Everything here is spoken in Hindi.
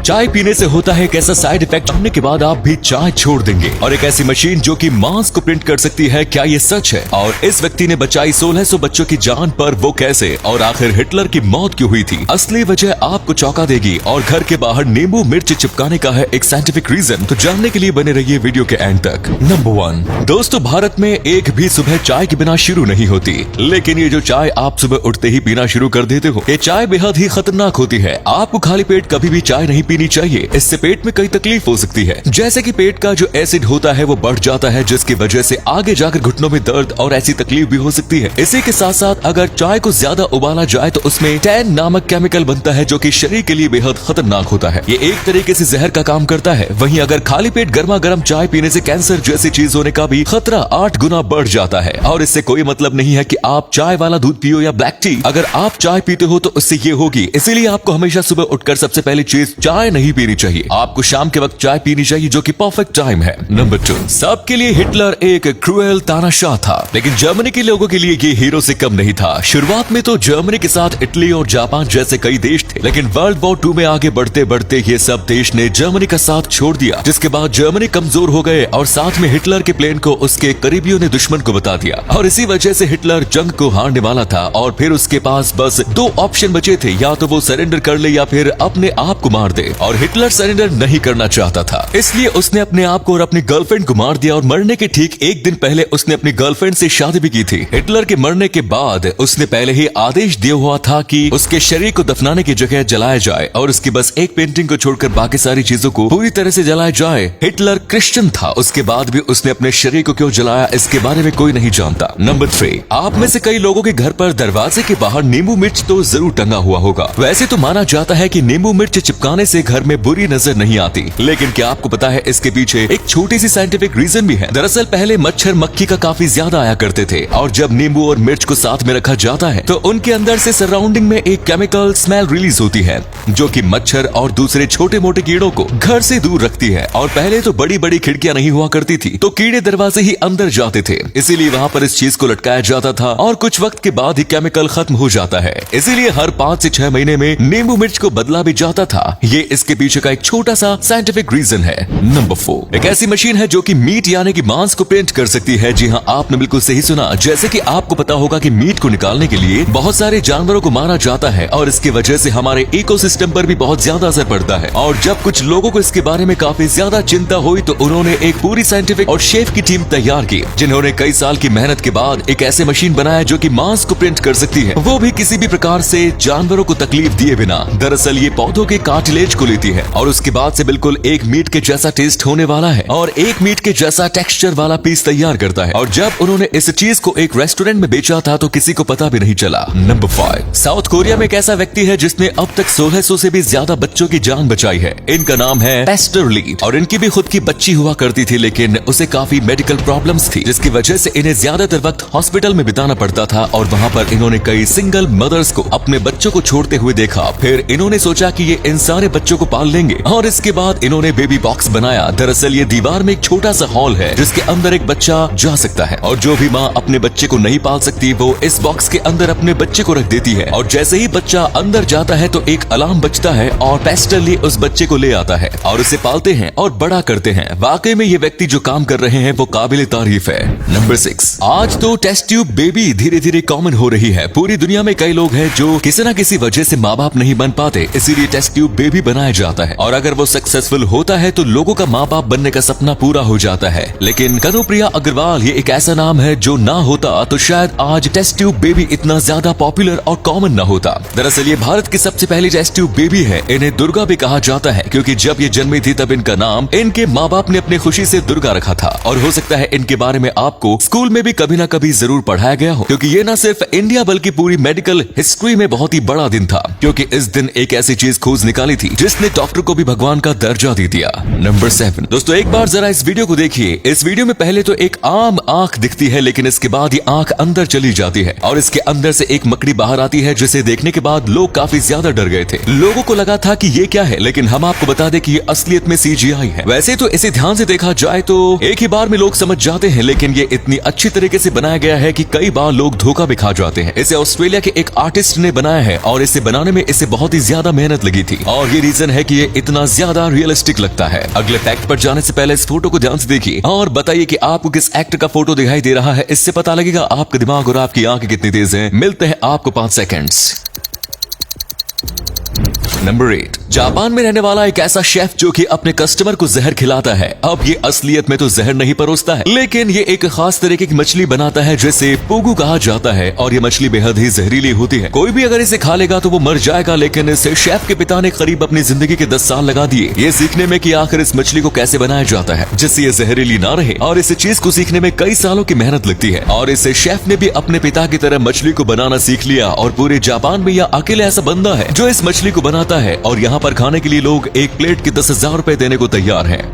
चाय पीने से होता है कैसा साइड इफेक्ट जानने के बाद आप भी चाय छोड़ देंगे। और एक ऐसी मशीन जो कि मांस को प्रिंट कर सकती है, क्या ये सच है? और इस व्यक्ति ने बचाई 1600 बच्चों की जान, पर वो कैसे? और आखिर हिटलर की मौत क्यों हुई थी? असली वजह आपको चौंका देगी। और घर के बाहर नींबू मिर्च चिपकाने का है एक साइंटिफिक रीजन, तो जानने के लिए बने रहिए वीडियो के एंड तक। नंबर 1 दोस्तों, भारत में एक भी सुबह चाय के बिना शुरू नहीं होती, लेकिन ये जो चाय आप सुबह उठते ही पीना शुरू कर देते हो, ये चाय बेहद ही खतरनाक होती है। आपको खाली पेट कभी भी चाय नहीं पीनी चाहिए, इससे पेट में कई तकलीफ हो सकती है। जैसे कि पेट का जो एसिड होता है वो बढ़ जाता है, जिसकी वजह से आगे जाकर घुटनों में दर्द और ऐसी तकलीफ भी हो सकती है। इसी के साथ साथ अगर चाय को ज्यादा उबाला जाए तो उसमें टैन नामक केमिकल बनता है, जो कि शरीर के लिए बेहद खतरनाक होता है। ये एक तरीके से जहर का काम करता है। वहीं अगर खाली पेट गर्मा गर्म चाय पीने से कैंसर जैसी चीज होने का भी खतरा 8 गुना बढ़ जाता है। और इससे कोई मतलब नहीं है कि आप चाय वाला दूध पियो या ब्लैक टी, अगर आप चाय पीते हो तो उससे ये होगी। इसीलिए आपको हमेशा सुबह उठकर सबसे पहली चीज चाय नहीं पीनी चाहिए, आपको शाम के वक्त चाय पीनी चाहिए, जो कि परफेक्ट टाइम है। नंबर 2, सबके लिए हिटलर एक क्रूएल तानाशाह था, लेकिन जर्मनी के लोगों के लिए ये हीरो से कम नहीं था। शुरुआत में तो जर्मनी के साथ इटली और जापान जैसे कई देश थे, लेकिन वर्ल्ड वॉर 2 में आगे बढ़ते बढ़ते ये सब देश ने जर्मनी का साथ छोड़ दिया, जिसके बाद जर्मनी कमजोर हो गए और साथ में हिटलर के प्लेन को उसके करीबियों ने दुश्मन को बता दिया। और इसी वजह से हिटलर जंग को हारने वाला था और फिर उसके पास बस 2 ऑप्शन बचे थे, या तो वो सरेंडर कर ले या फिर अपने आप को मार दे। और हिटलर सरेंडर नहीं करना चाहता था, इसलिए उसने अपने आप को और अपनी गर्लफ्रेंड को मार दिया। और मरने के ठीक एक दिन पहले उसने अपनी गर्लफ्रेंड से शादी भी की थी। हिटलर के मरने के बाद उसने पहले ही आदेश दिया हुआ था कि उसके शरीर को दफनाने की जगह जलाया जाए और उसकी बस एक पेंटिंग को छोड़कर बाकी सारी चीजों को पूरी तरह से जलाया जाए। हिटलर क्रिश्चियन था, उसके बाद भी उसने अपने शरीर को क्यों जलाया, इसके बारे में कोई नहीं जानता। नंबर 3, आप में से कई लोगों के घर पर दरवाजे के बाहर नींबू मिर्च तो जरूर टंगा हुआ होगा। वैसे तो माना जाता है कि नींबू मिर्च चिपकाने से घर में बुरी नजर नहीं आती, लेकिन क्या आपको पता है इसके पीछे एक छोटी सी साइंटिफिक रीजन भी है। दरअसल पहले मच्छर मक्खी का काफी ज्यादा आया करते थे, और जब नींबू और मिर्च को साथ में रखा जाता है तो उनके अंदर से सराउंडिंग में एक केमिकल स्मेल रिलीज होती है, जो कि मच्छर और दूसरे छोटे मोटे कीड़ों को घर से दूर रखती है। और पहले तो बड़ी बड़ी खिड़कियां नहीं हुआ करती थी, तो कीड़े दरवाजे ही अंदर जाते थे, इसीलिए वहाँ पर इस चीज को लटकाया जाता था और कुछ वक्त के बाद ही केमिकल खत्म हो जाता है। इसीलिए हर 5 से 6 महीने में नींबू मिर्च को बदला भी जाता था। ये इसके पीछे का एक छोटा सा साइंटिफिक रीजन है। नंबर 4, एक ऐसी मशीन है जो कि मीट यानी कि मांस को प्रिंट कर सकती है। जी हाँ, आपने बिल्कुल सही सुना। जैसे कि आपको पता होगा कि मीट को निकालने के लिए बहुत सारे जानवरों को मारा जाता है और इसकी वजह से हमारे इकोसिस्टम पर भी बहुत ज्यादा असर पड़ता है। और जब कुछ लोगों को इसके बारे में काफी ज्यादा चिंता हुई तो उन्होंने एक पूरी साइंटिफिक और शेफ की टीम तैयार की, जिन्होंने कई साल की मेहनत के बाद एक ऐसे मशीन बनाया जो कि मांस को प्रिंट कर सकती है, वो भी किसी भी प्रकार से जानवरों को तकलीफ दिए बिना। दरअसल ये पौधों के कार्टिलेज को लेती है और उसके बाद से बिल्कुल एक मीट के जैसा टेस्ट होने वाला है और एक मीट के जैसा टेक्सचर वाला पीस तैयार करता है। और जब उन्होंने इस चीज को एक रेस्टोरेंट में बेचा था तो किसी को पता भी नहीं चला। नंबर 5, साउथ कोरिया में एक ऐसा व्यक्ति है जिसने अब तक 1600 से भी ज्यादा बच्चों की जान बचाई है। इनका नाम है पेस्टर ली और इनकी भी खुद की बच्ची हुआ करती थी, लेकिन उसे काफी मेडिकल प्रॉब्लम्स थी, जिसकी वजह से इन्हें ज्यादातर वक्त हॉस्पिटल में बिताना पड़ता था। और वहाँ पर इन्होंने कई सिंगल मदर्स को अपने बच्चों को छोड़ते हुए देखा। फिर इन्होंने सोचा कि ये इन सारे बच्चों को पाल लेंगे और इसके बाद इन्होंने बेबी बॉक्स बनाया। दरअसल ये दीवार में एक छोटा सा हॉल है जिसके अंदर एक बच्चा जा सकता है, और जो भी माँ अपने बच्चे को नहीं पाल सकती वो इस बॉक्स के अंदर अपने बच्चे को रख देती है। और जैसे ही बच्चा अंदर जाता है तो एक अलार्म बजता है और पेस्टर ली उस बच्चे को ले आता है और उसे पालते हैं और बड़ा करते हैं। वाकई में ये व्यक्ति जो काम कर रहे हैं वो काबिल तारीफ है। नंबर 6, आज तो टेस्ट ट्यूब बेबी धीरे धीरे कॉमन हो रही है। पूरी दुनिया में कई लोग हैं जो किसी न किसी वजह से माँ बाप नहीं बन पाते, इसीलिए टेस्ट ट्यूब बेबी बनाया जाता है। और अगर वो सक्सेसफुल होता है तो लोगों का माँ बाप बनने का सपना पूरा हो जाता है। लेकिन कनुप्रिया अग्रवाल ये एक ऐसा नाम है जो ना होता तो शायद आज टेस्ट ट्यूब बेबी इतना ज्यादा पॉपुलर और कॉमन ना होता। दरअसल ये भारत की सबसे पहली टेस्ट ट्यूब बेबी है। इन्हें दुर्गा भी कहा जाता है क्योंकि जब ये जन्मी थी तब इनका नाम इनके माँ बाप ने अपनी खुशी से दुर्गा रखा था। और हो सकता है इनके बारे में आपको स्कूल में भी कभी ना कभी जरूर पढ़ाया गया हो, क्योंकि ये न सिर्फ इंडिया बल्कि पूरी मेडिकल हिस्ट्री में बहुत ही बड़ा दिन था, क्योंकि इस दिन एक ऐसी चीज खोज निकाली थी जिसने डॉक्टर को भी भगवान का दर्जा दे दिया। नंबर 7, दोस्तों एक बार जरा इस वीडियो को देखिए। इस वीडियो में पहले तो एक आम आंख दिखती है, लेकिन इसके बाद ये आंख अंदर चली जाती है और इसके अंदर से एक मकड़ी बाहर आती है, जिसे देखने के बाद लोग काफी ज्यादा डर गए थे। लोगों को लगा था कि ये क्या है, लेकिन हम आपको बता दें कि ये असलियत में CGI है। वैसे तो इसे ध्यान से देखा जाए तो एक ही बार में लोग समझ जाते हैं, लेकिन ये इतनी अच्छी तरीके से बनाया गया है कि कई बार लोग धोखा भी खा जाते हैं। इसे ऑस्ट्रेलिया के एक आर्टिस्ट ने बनाया है और इसे बनाने में इसे बहुत ही ज्यादा मेहनत लगी थी। और ये रीजन है कि ये इतना ज्यादा रियलिस्टिक लगता है। अगले फैक्ट पर जाने से पहले इस फोटो को ध्यान से देखिए और बताइए कि आपको किस एक्टर का फोटो दिखाई दे रहा है। इससे पता लगेगा आपका दिमाग और आपकी आंखें कितनी तेज हैं। मिलते हैं आपको 5 सेकंड्स। नंबर 8, जापान में रहने वाला एक ऐसा शेफ जो कि अपने कस्टमर को जहर खिलाता है। अब ये असलियत में तो जहर नहीं परोसता है, लेकिन ये एक खास तरीके की मछली बनाता है जिसे पोगु कहा जाता है और ये मछली बेहद ही जहरीली होती है। कोई भी अगर इसे खा लेगा तो वो मर जाएगा, लेकिन इसे शेफ के पिता ने करीब अपनी जिंदगी के 10 साल लगा दिए ये सीखने में कि आखिर इस मछली को कैसे बनाया जाता है जिससे ये जहरीली ना रहे। और इस चीज को सीखने में कई सालों की मेहनत लगती है और इसे शेफ ने भी अपने पिता की तरह मछली को बनाना सीख लिया। और पूरे जापान में यह अकेले ऐसा बंदा है जो इस मछली को बनाता है और यहाँ पर खाने के लिए लोग एक प्लेट के 10,000 रुपए देने को तैयार हैं।